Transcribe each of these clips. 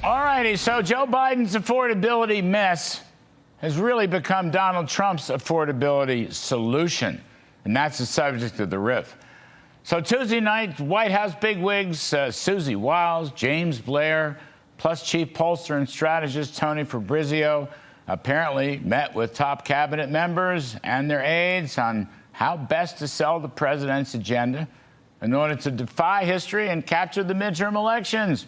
All righty, so Joe Biden's affordability mess has really become Donald Trump's affordability solution, and that's the subject of the riff. So Tuesday night, White House bigwigs, Susie Wiles, James Blair, plus chief pollster and strategist Tony Fabrizio apparently met with top cabinet members and their aides on how best to sell the president's agenda in order to defy history and capture the midterm elections.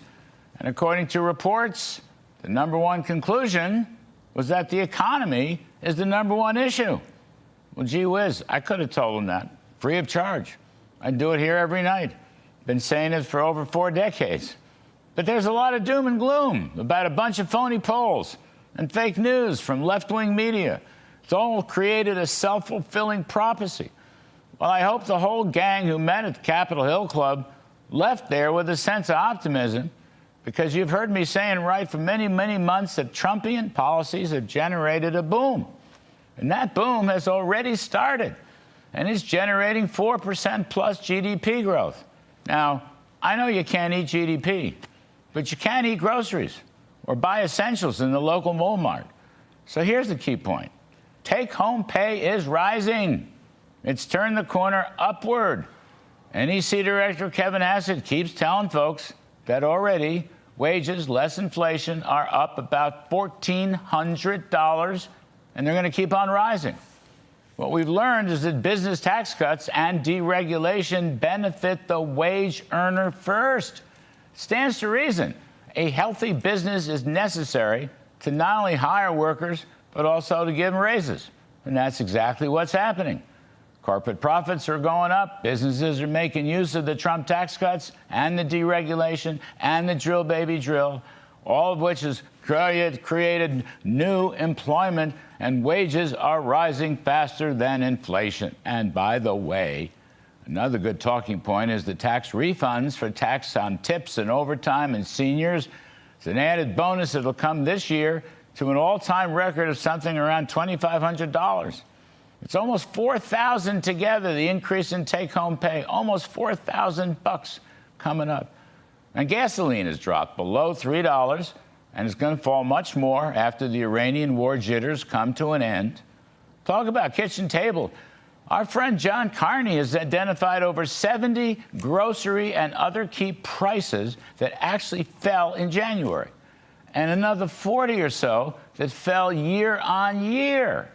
And according to reports, the number one conclusion was that the economy is the number one issue. Well, gee whiz, I could have told them that, free of charge. I do it here every night. Been saying it for over 4 decades. But there's a lot of doom and gloom about a bunch of phony polls and fake news from left-wing media. It's all created a self-fulfilling prophecy. Well, I hope the whole gang who met at the Capitol Hill Club left there with a sense of optimism, because you've heard me saying right for many, many months that Trumpian policies have generated a boom. And that boom has already started, and it's generating 4% plus GDP growth. Now, I know you can't eat GDP, but you can eat groceries or buy essentials in the local Walmart. So here's the key point. Take-home pay is rising. It's turned the corner upward. NEC Director Kevin Hassett keeps telling folks that already wages, less inflation, are up about $1,400, and they're going to keep on rising. What we've learned is that business tax cuts and deregulation benefit the wage earner first. Stands to reason. A healthy business is necessary to not only hire workers, but also to give them raises. And that's exactly what's happening. Corporate profits are going up. Businesses are making use of the Trump tax cuts and the deregulation and the drill, baby, drill, all of which has created new employment, and wages are rising faster than inflation. And by the way, another good talking point is the tax refunds for tax on tips and overtime and seniors. It's an added bonus that'll come this year to an all-time record of something around $2,500. It's almost $4,000 together, the increase in take-home pay, almost $4,000 coming up. And gasoline has dropped below $3, and it's going to fall much more after the Iranian war jitters come to an end. Talk about kitchen table. Our friend John Carney has identified over 70 grocery and other key prices that actually fell in January, and another 40 or so that fell year on year.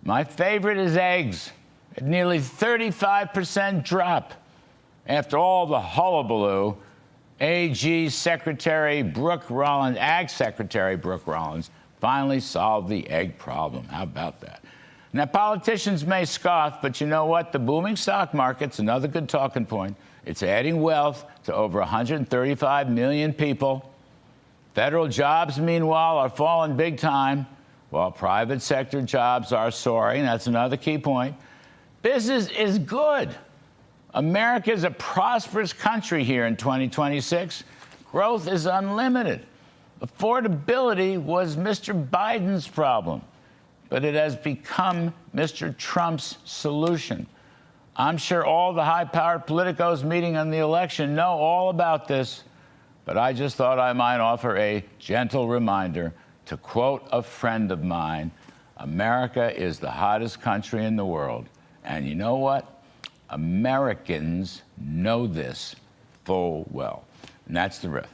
My favorite is eggs, at nearly 35% drop. After all the hullabaloo, AG Secretary Brooke Rollins, Ag Secretary Brooke Rollins, finally solved the egg problem. How about that? Now, politicians may scoff, but you know what? The booming stock market's another good talking point. It's adding wealth to over 135 million people. Federal jobs, meanwhile, are falling big time, while private sector jobs are soaring. That's another key point. Business is good. America is a prosperous country here in 2026. Growth is unlimited. Affordability was Mr. Biden's problem, but it has become Mr. Trump's solution. I'm sure all the high-powered politicos meeting on the election know all about this, but I just thought I might offer a gentle reminder. To quote a friend of mine, America is the hottest country in the world. And you know what? Americans know this full well. And that's the riff.